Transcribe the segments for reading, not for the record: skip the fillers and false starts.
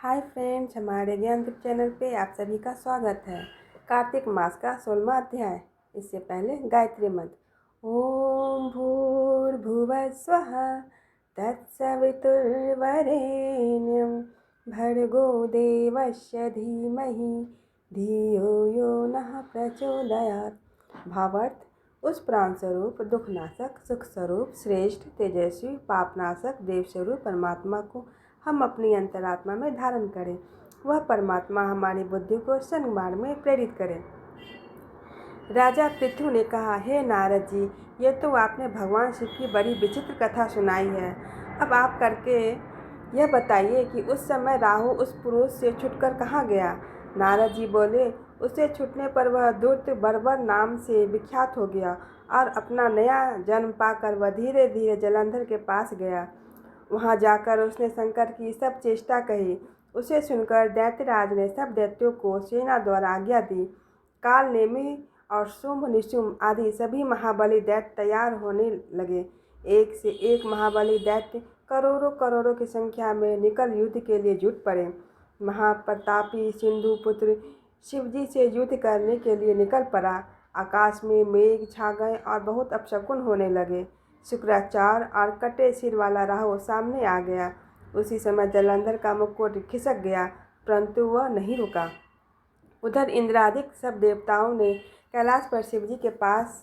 Hi friends, हमारे Gyandeep channel पे आप सभी का स्वागत है। कार्तिक मास का 16वां अध्याय। इससे पहले गायत्री मंत्र। ओम भूर्भुवः स्वः तत्सवितुर्वरेण्यं भर्गो देवस्य धीमहि धियो यो नः प्रचोदयात्। भावार्थ, उस प्राण स्वरूप, दुखनाशक, सुख स्वरूप, श्रेष्ठ, तेजस्वी, पापनाशक, देव स्वरूप परमात्मा को हम अपनी अंतरात्मा में धारण करें। वह परमात्मा हमारी बुद्धि को सन्मार्ग में प्रेरित करे। राजा पृथु ने कहा, हे नारद जी, ये तो आपने भगवान शिव की बड़ी विचित्र कथा सुनाई है। अब आप करके यह बताइए कि उस समय राहु उस पुरुष से छुटकर कहाँ गया। नारद जी बोले, उससे छूटने पर वह धूर्त बर्बर नाम से विख्यात हो गया और अपना नया जन्म पाकर वह धीरे धीरे जलंधर के पास गया। वहां जाकर उसने शंकर की सब चेष्टा कही। उसे सुनकर दैत्यराज ने सब दैत्यों को सेना द्वारा आज्ञा दी। काल नेमि और शुंभ निशुंभ आदि सभी महाबली दैत्य तैयार होने लगे। एक से एक महाबली दैत्य करोड़ों करोड़ों की संख्या में निकल युद्ध के लिए जुट पड़े। महाप्रतापी सिंधु पुत्र शिवजी से युद्ध करने के लिए निकल पड़ा। आकाश में मेघ छा गए और बहुत अपशकुन होने लगे। शुक्राचार्य और कटे सिर वाला राहु सामने आ गया। उसी समय जलंधर का मुकुट खिसक गया, परंतु वह नहीं रुका। उधर इंद्रादिक सब देवताओं ने कैलाश पर शिवजी के पास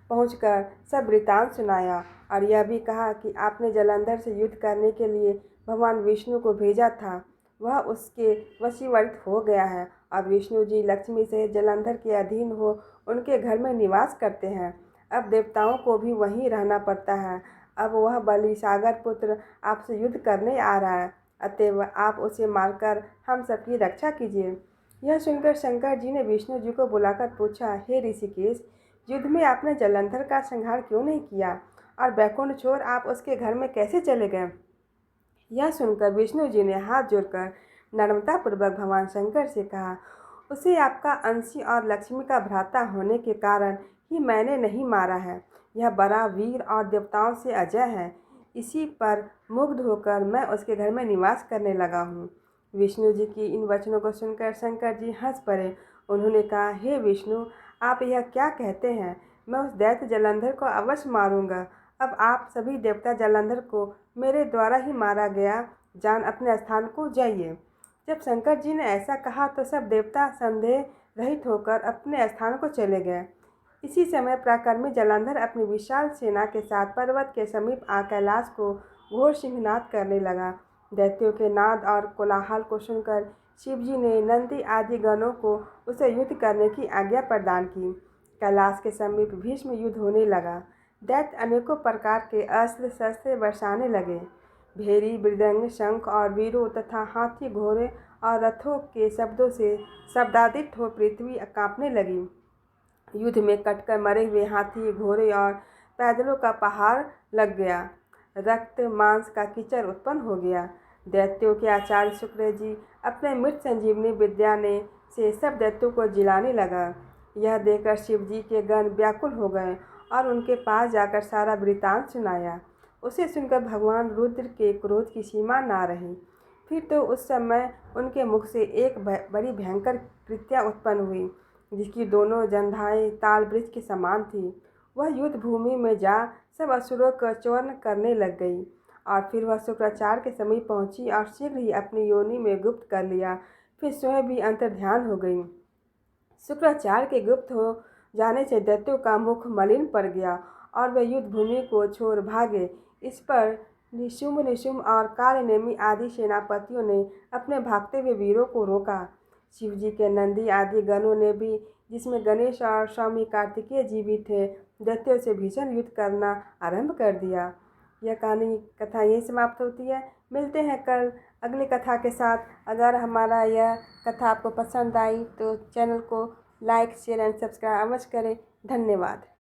पहुंचकर सब वृतांत सुनाया और यह भी कहा कि आपने जलंधर से युद्ध करने के लिए भगवान विष्णु को भेजा था। वह उसके वशीवर्त हो गया है और विष्णु जी लक्ष्मी से जलंधर के अधीन हो उनके घर में निवास करते हैं। अब देवताओं को भी वहीं रहना पड़ता है। अब वह बलि सागर पुत्र आपसे युद्ध करने आ रहा है, अतएव आप उसे मारकर हम सबकी रक्षा कीजिए। यह सुनकर शंकर जी ने विष्णु जी को बुलाकर पूछा, हे ऋषिकेश, युद्ध में आपने जलंधर का संहार क्यों नहीं किया और बैकुंठ छोड़ आप उसके घर में कैसे चले गए। यह सुनकर विष्णु जी ने हाथ जोड़कर नम्रतापूर्वक भगवान शंकर से कहा, उसे आपका अंशी और लक्ष्मी का भ्राता होने के कारण ही मैंने नहीं मारा है। यह बड़ा वीर और देवताओं से अजय है। इसी पर मुग्ध होकर मैं उसके घर में निवास करने लगा हूँ। विष्णु जी की इन वचनों को सुनकर शंकर जी हंस पड़े। उन्होंने कहा, हे विष्णु, आप यह क्या कहते हैं। मैं उस दैत्य जलंधर को अवश्य मारूंगा। अब आप सभी देवता जलंधर को मेरे द्वारा ही मारा गया जान अपने स्थान को जाइए। जब शंकर जी ने ऐसा कहा तो सब देवता संदेह रहित होकर अपने स्थान को चले गए। इसी समय पराक्रमी जलंधर अपनी विशाल सेना के साथ पर्वत के समीप आ कैलाश को घोर सिंहनाद करने लगा। दैत्यों के नाद और कोलाहल को सुनकर शिवजी ने नंदी आदि गणों को उसे युद्ध करने की आज्ञा प्रदान की। कैलाश के समीप भीष्म युद्ध होने लगा। दैत्य अनेकों प्रकार के अस्त्र शस्त्र बरसाने लगे। भेरी, मृदंग, शंख और वीरों तथा हाथी, घोड़े और रथों के शब्दों से शब्दादित हो पृथ्वी कांपने लगी। युद्ध में कटकर मरे हुए हाथी, घोड़े और पैदलों का पहाड़ लग गया। रक्त मांस का कीचड़ उत्पन्न हो गया। दैत्यों के आचार्य शुक्र जी अपने मृत संजीवनी विद्या ने से सब दैत्यों को जिलाने लगा। यह देखकर शिव जी के गण व्याकुल हो गए और उनके पास जाकर सारा वृतांत सुनाया। उसे सुनकर भगवान रुद्र के क्रोध की सीमा ना रही। फिर तो उस समय उनके मुख से एक बड़ी भयंकर कृत्या उत्पन्न हुई, जिसकी दोनों जंघाएं ताल वृक्ष के समान थी। वह युद्ध भूमि में जा सब असुरों का चूर्ण करने लग गई और फिर वह शुक्राचार्य के समीप पहुंची और शीघ्र ही अपनी योनि में गुप्त कर लिया। फिर स्वयं भी अंतर्ध्यान हो गई। शुक्राचार्य के गुप्त हो जाने से दैत्यों का मुख मलिन पड़ गया और वे युद्ध भूमि को छोड़ भागे। इस पर निशुंभ और कालनेमी आदि सेनापतियों ने अपने भागते हुए वीरों को रोका। शिवजी के नंदी आदि गणों ने भी, जिसमें गणेश और स्वामी कार्तिकेय जी भी थे, दैत्यों से भीषण युद्ध करना आरंभ कर दिया। यह कहानी कथा यहीं समाप्त होती है। मिलते हैं कल अगली कथा के साथ। अगर हमारा यह कथा आपको पसंद आई तो चैनल को लाइक, शेयर एंड सब्सक्राइब अवश्य करें। धन्यवाद।